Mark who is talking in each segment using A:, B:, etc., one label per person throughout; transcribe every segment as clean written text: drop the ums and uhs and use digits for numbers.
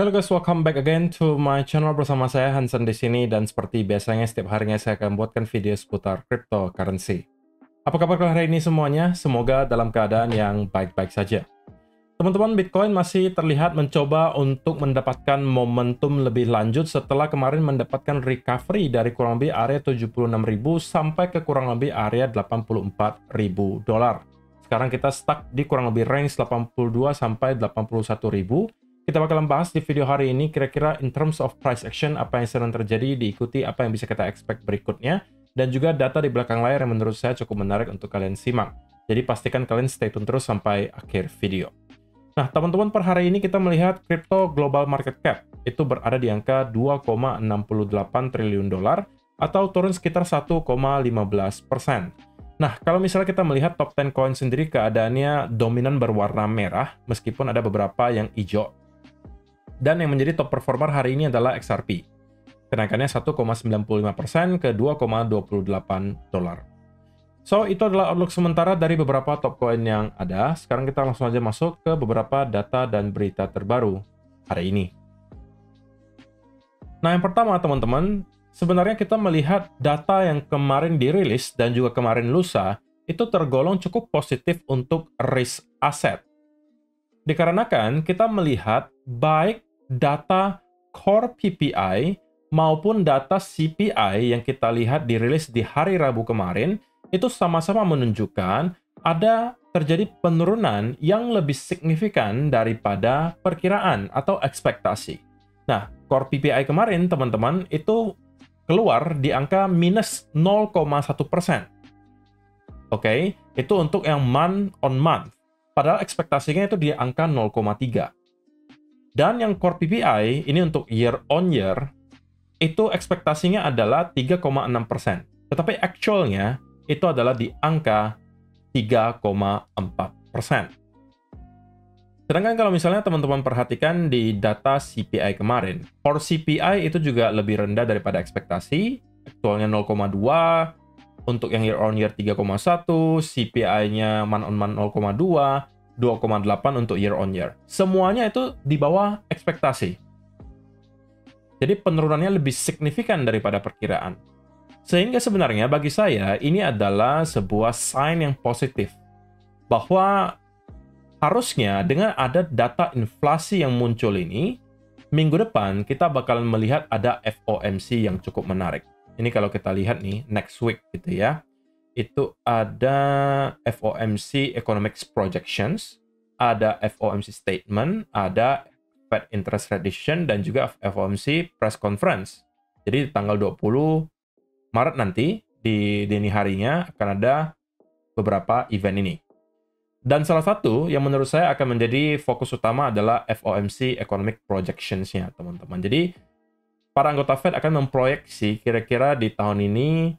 A: Hello guys, welcome back again to my channel bersama saya Hansen di sini, dan seperti biasanya setiap harinya saya akan buatkan video seputar cryptocurrency. Apa kabar kalian hari ini semuanya? Semoga dalam keadaan yang baik-baik saja. Teman-teman, Bitcoin masih terlihat mencoba untuk mendapatkan momentum lebih lanjut setelah kemarin mendapatkan recovery dari kurang lebih area 76.000 sampai ke kurang lebih area 84.000 dolar. Sekarang kita stuck di kurang lebih range 82 sampai 81.000. Kita bakalan bahas di video hari ini kira-kira in terms of price action apa yang sedang terjadi, diikuti apa yang bisa kita expect berikutnya, dan juga data di belakang layar yang menurut saya cukup menarik untuk kalian simak. Jadi pastikan kalian stay tune terus sampai akhir video. Nah, teman-teman, per hari ini kita melihat crypto global market cap itu berada di angka 2,68 triliun dolar atau turun sekitar 1,15%. Nah, kalau misalnya kita melihat top 10 coin sendiri, keadaannya dominan berwarna merah meskipun ada beberapa yang hijau. Dan yang menjadi top performer hari ini adalah XRP. Kenaikannya 1,95% ke 2,28 dolar. So, itu adalah outlook sementara dari beberapa top coin yang ada. Sekarang kita langsung aja masuk ke beberapa data dan berita terbaru hari ini. Nah, yang pertama teman-teman, sebenarnya kita melihat data yang kemarin dirilis dan juga kemarin lusa, itu tergolong cukup positif untuk risk asset. Dikarenakan kita melihat baik data core PPI maupun data CPI yang kita lihat dirilis di hari Rabu kemarin, itu sama-sama menunjukkan ada terjadi penurunan yang lebih signifikan daripada perkiraan atau ekspektasi. Nah, core PPI kemarin, teman-teman, itu keluar di angka minus 0,1%. Oke, itu untuk yang month on month. Padahal ekspektasinya itu di angka 0,3. Dan yang core PPI, ini untuk year on year, itu ekspektasinya adalah 3,6%. Tetapi actualnya itu adalah di angka 3,4%. Sedangkan kalau misalnya teman-teman perhatikan di data CPI kemarin, core CPI itu juga lebih rendah daripada ekspektasi, aktualnya 0,2, untuk yang year on year 3,1, CPI-nya month on month 0,2, 2,8 untuk year on year. Semuanya itu di bawah ekspektasi. Jadi penurunannya lebih signifikan daripada perkiraan. Sehingga sebenarnya bagi saya ini adalah sebuah sign yang positif. Bahwa harusnya dengan ada data inflasi yang muncul ini, minggu depan kita bakalan melihat ada FOMC yang cukup menarik. Ini kalau kita lihat nih, next week gitu ya. Itu ada FOMC Economics Projections, ada FOMC Statement, ada Fed Interest Rate Decision, dan juga FOMC Press Conference. Jadi tanggal 20 Maret nanti, di dini harinya, akan ada beberapa event ini. Dan salah satu yang menurut saya akan menjadi fokus utama adalah FOMC Economic Projections-nya, teman-teman. Jadi, para anggota Fed akan memproyeksi kira-kira di tahun ini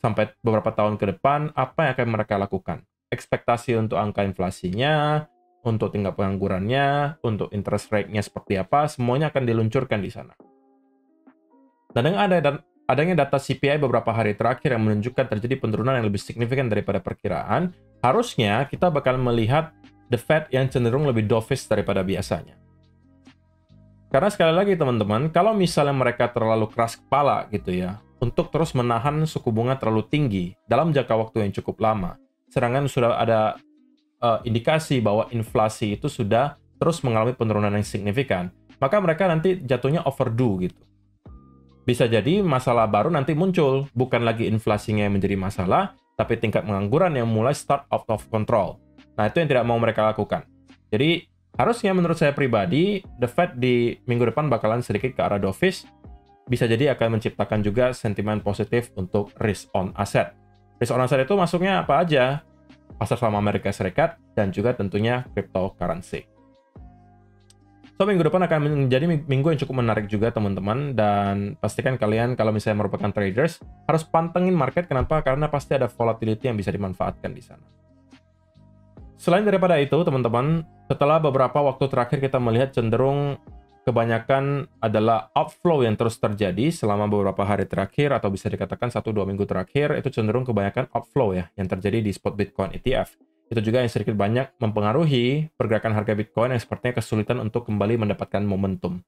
A: sampai beberapa tahun ke depan apa yang akan mereka lakukan. Ekspektasi untuk angka inflasinya, untuk tingkat penganggurannya, untuk interest rate-nya seperti apa, semuanya akan diluncurkan di sana. Dan dengan adanya data CPI beberapa hari terakhir yang menunjukkan terjadi penurunan yang lebih signifikan daripada perkiraan, harusnya kita bakal melihat the Fed yang cenderung lebih dovish daripada biasanya. Karena sekali lagi teman-teman, kalau misalnya mereka terlalu keras kepala gitu ya, untuk terus menahan suku bunga terlalu tinggi dalam jangka waktu yang cukup lama, sedangkan sudah ada indikasi bahwa inflasi itu sudah terus mengalami penurunan yang signifikan, maka mereka nanti jatuhnya overdue gitu. Bisa jadi masalah baru nanti muncul, bukan lagi inflasinya yang menjadi masalah, tapi tingkat pengangguran yang mulai start out of control. Nah, itu yang tidak mau mereka lakukan. Jadi, harusnya menurut saya pribadi, the Fed di minggu depan bakalan sedikit ke arah dovish, bisa jadi akan menciptakan juga sentimen positif untuk risk on asset. Risk on asset itu masuknya apa aja? Pasar saham Amerika Serikat, dan juga tentunya cryptocurrency. So, minggu depan akan menjadi minggu yang cukup menarik juga, teman-teman. Dan pastikan kalian, kalau misalnya merupakan traders, harus pantengin market. Kenapa? Karena pasti ada volatility yang bisa dimanfaatkan di sana. Selain daripada itu, teman-teman, setelah beberapa waktu terakhir kita melihat cenderung kebanyakan adalah outflow yang terus terjadi selama beberapa hari terakhir, atau bisa dikatakan 1-2 minggu terakhir, itu cenderung kebanyakan outflow ya, yang terjadi di spot Bitcoin ETF. Itu juga yang sedikit banyak mempengaruhi pergerakan harga Bitcoin yang sepertinya kesulitan untuk kembali mendapatkan momentum.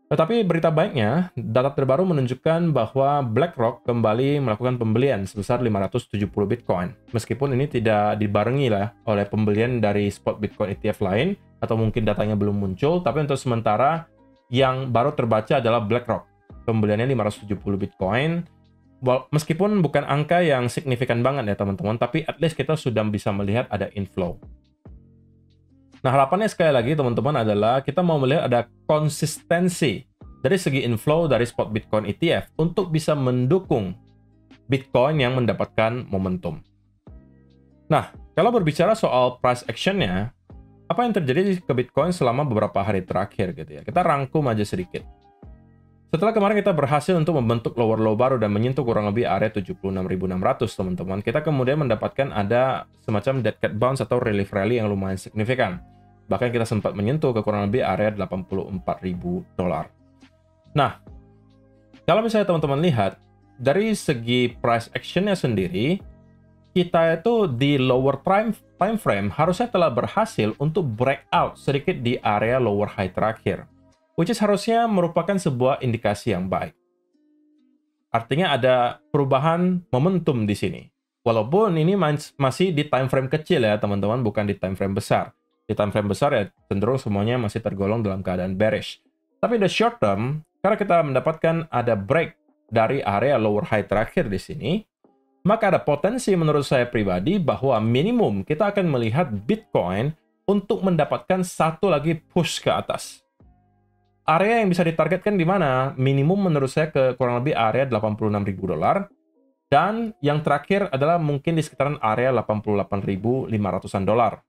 A: Tetapi berita baiknya, data terbaru menunjukkan bahwa BlackRock kembali melakukan pembelian sebesar 570 Bitcoin. Meskipun ini tidak dibarengi lah oleh pembelian dari spot Bitcoin ETF lain, atau mungkin datanya belum muncul, tapi untuk sementara yang baru terbaca adalah BlackRock. Pembeliannya 570 Bitcoin, meskipun bukan angka yang signifikan banget ya teman-teman, tapi at least kita sudah bisa melihat ada inflow. Nah, harapannya sekali lagi teman-teman adalah kita mau melihat ada konsistensi dari segi inflow dari spot Bitcoin ETF untuk bisa mendukung Bitcoin yang mendapatkan momentum. Nah, kalau berbicara soal price action-nya, apa yang terjadi ke Bitcoin selama beberapa hari terakhir gitu ya. Kita rangkum aja sedikit. Setelah kemarin kita berhasil untuk membentuk lower low baru dan menyentuh kurang lebih area 76.600 teman-teman, kita kemudian mendapatkan ada semacam dead cat bounce atau relief rally yang lumayan signifikan. Bahkan kita sempat menyentuh ke kurang lebih area 84.000 dolar. Nah, kalau misalnya teman-teman lihat dari segi price action-nya sendiri, kita itu di lower time frame harusnya telah berhasil untuk breakout sedikit di area lower high terakhir. Which is harusnya merupakan sebuah indikasi yang baik. Artinya ada perubahan momentum di sini. Walaupun ini masih di time frame kecil ya teman-teman, bukan di time frame besar. Di time frame besar ya cenderung semuanya masih tergolong dalam keadaan bearish. Tapi the short term, karena kita mendapatkan ada break dari area lower high terakhir di sini, maka ada potensi menurut saya pribadi bahwa minimum kita akan melihat Bitcoin untuk mendapatkan satu lagi push ke atas. Area yang bisa ditargetkan di mana? Minimum menurut saya ke kurang lebih area 86.000 dolar. Dan yang terakhir adalah mungkin di sekitaran area 88.500-an dolar.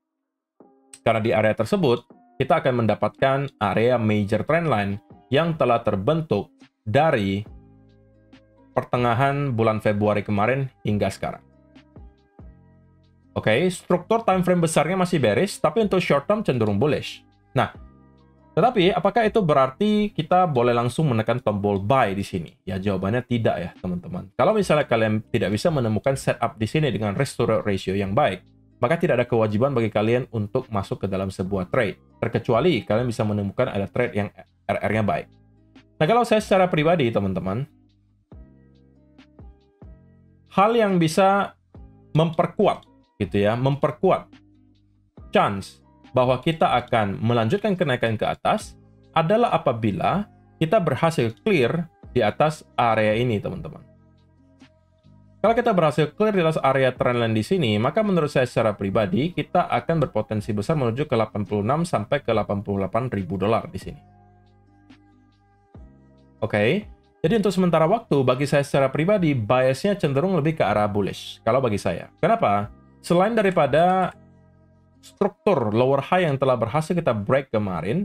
A: Karena di area tersebut, kita akan mendapatkan area major trendline yang telah terbentuk dari pertengahan bulan Februari kemarin hingga sekarang. Oke, struktur time frame besarnya masih bearish, tapi untuk short term cenderung bullish. Nah, tetapi, apakah itu berarti kita boleh langsung menekan tombol buy di sini? Ya, jawabannya tidak ya, teman-teman. Kalau misalnya kalian tidak bisa menemukan setup di sini dengan risk to reward ratio yang baik, maka tidak ada kewajiban bagi kalian untuk masuk ke dalam sebuah trade. Terkecuali kalian bisa menemukan ada trade yang RR-nya baik. Nah, kalau saya secara pribadi, teman-teman, hal yang bisa memperkuat, gitu ya, memperkuat chance bahwa kita akan melanjutkan kenaikan ke atas adalah apabila kita berhasil clear di atas area ini, teman-teman. Kalau kita berhasil clear di atas area trendline di sini, maka menurut saya secara pribadi, kita akan berpotensi besar menuju ke 86 sampai ke 88.000 dolar di sini. Oke, jadi untuk sementara waktu, bagi saya secara pribadi, biasnya cenderung lebih ke arah bullish. Kalau bagi saya. Kenapa? Selain daripada struktur lower high yang telah berhasil kita break kemarin,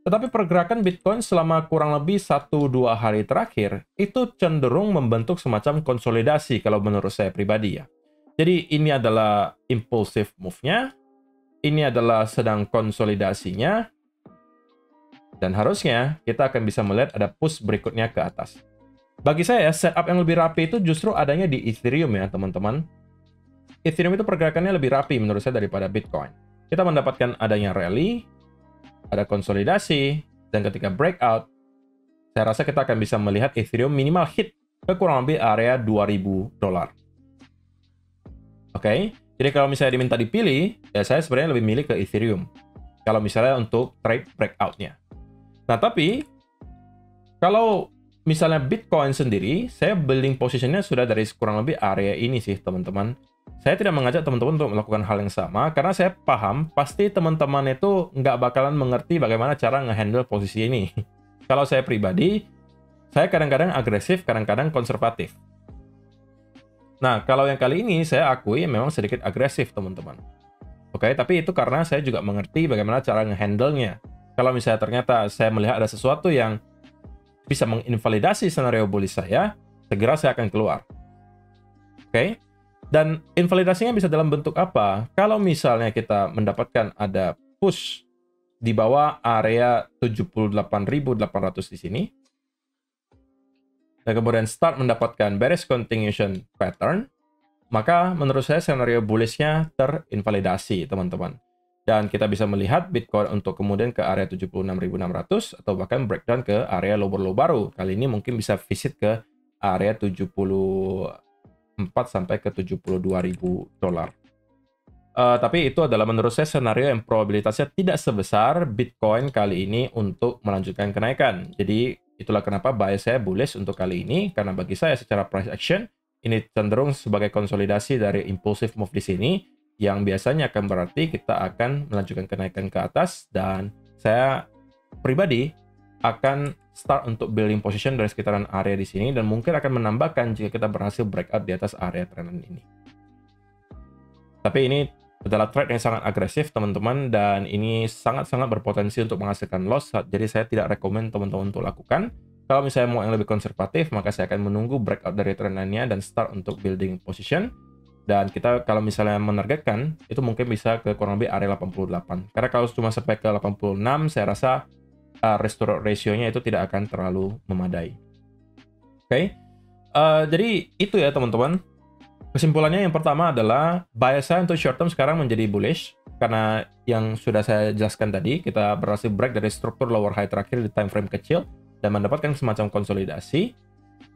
A: tetapi pergerakan Bitcoin selama kurang lebih 1-2 hari terakhir itu cenderung membentuk semacam konsolidasi kalau menurut saya pribadi ya. Jadi ini adalah impulsive move-nya, ini adalah sedang konsolidasinya, dan harusnya kita akan bisa melihat ada push berikutnya ke atas. Bagi saya, setup yang lebih rapi itu justru adanya di Ethereum ya teman-teman. Ethereum itu pergerakannya lebih rapi menurut saya daripada Bitcoin. Kita mendapatkan adanya rally, ada konsolidasi, dan ketika breakout, saya rasa kita akan bisa melihat Ethereum minimal hit ke kurang lebih area 2.000 dolar. Oke, jadi kalau misalnya diminta dipilih, ya saya sebenarnya lebih milih ke Ethereum. Kalau misalnya untuk trade breakout-nya. Nah, tapi kalau misalnya Bitcoin sendiri, saya building positionnya sudah dari kurang lebih area ini sih, teman-teman. Saya tidak mengajak teman-teman untuk melakukan hal yang sama, karena saya paham pasti teman-teman itu nggak bakalan mengerti bagaimana cara ngehandle posisi ini. Kalau saya pribadi, saya kadang-kadang agresif, kadang-kadang konservatif. Nah, kalau yang kali ini saya akui memang sedikit agresif, teman-teman. Oke, tapi itu karena saya juga mengerti bagaimana cara ngehandle-nya. Kalau misalnya ternyata saya melihat ada sesuatu yang bisa menginvalidasi skenario bullish saya, segera saya akan keluar. Oke? Dan invalidasinya bisa dalam bentuk apa? Kalau misalnya kita mendapatkan ada push di bawah area 78.800 di sini, dan kemudian start mendapatkan bearish continuation pattern maka menurut saya skenario bullish-nya terinvalidasi, teman-teman. Dan kita bisa melihat Bitcoin untuk kemudian ke area 76.600 atau bahkan breakdown ke area low baru. Kali ini mungkin bisa visit ke area 74 sampai ke 72.000 dolar. Tapi itu adalah menurut saya skenario yang probabilitasnya tidak sebesar Bitcoin kali ini untuk melanjutkan kenaikan. Jadi itulah kenapa bias saya bullish untuk kali ini, karena bagi saya secara price action ini cenderung sebagai konsolidasi dari impulsive move di sini, yang biasanya akan berarti kita akan melanjutkan kenaikan ke atas, dan saya pribadi akan start untuk building position dari sekitaran area di sini, dan mungkin akan menambahkan jika kita berhasil breakout di atas area trendan ini. Tapi ini adalah trade yang sangat agresif, teman-teman, dan ini sangat-sangat berpotensi untuk menghasilkan loss, jadi saya tidak rekomend teman-teman untuk lakukan. Kalau misalnya mau yang lebih konservatif, maka saya akan menunggu breakout dari trendannya dan start untuk building position. Dan kita kalau misalnya menargetkan, itu mungkin bisa ke kurang lebih area 88. Karena kalau cuma sampai ke 86, saya rasa restore ratio-nya itu tidak akan terlalu memadai. Oke. Jadi itu ya teman-teman. Kesimpulannya yang pertama adalah bias saya untuk short term sekarang menjadi bullish. Karena yang sudah saya jelaskan tadi, kita berhasil break dari struktur lower high terakhir di time frame kecil dan mendapatkan semacam konsolidasi.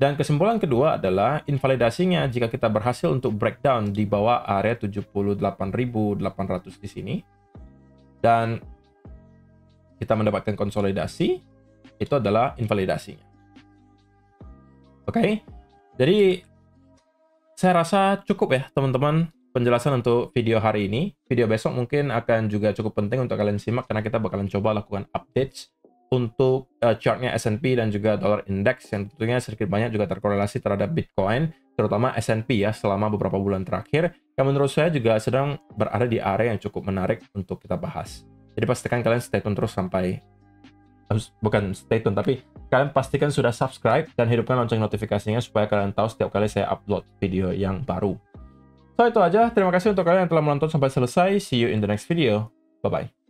A: Dan kesimpulan kedua adalah invalidasinya jika kita berhasil untuk breakdown di bawah area 78.800 di sini. Dan kita mendapatkan konsolidasi, itu adalah invalidasinya. Oke, jadi saya rasa cukup ya teman-teman penjelasan untuk video hari ini. Video besok mungkin akan juga cukup penting untuk kalian simak karena kita bakalan coba lakukan updates untuk chartnya S&P dan juga dollar index yang tentunya sedikit banyak juga terkorelasi terhadap Bitcoin, terutama S&P ya selama beberapa bulan terakhir, yang menurut saya juga sedang berada di area yang cukup menarik untuk kita bahas. Jadi pastikan kalian stay tune terus sampai, bukan stay tune, tapi kalian pastikan sudah subscribe dan hidupkan lonceng notifikasinya supaya kalian tahu setiap kali saya upload video yang baru. So itu aja, terima kasih untuk kalian yang telah menonton sampai selesai, see you in the next video, bye-bye.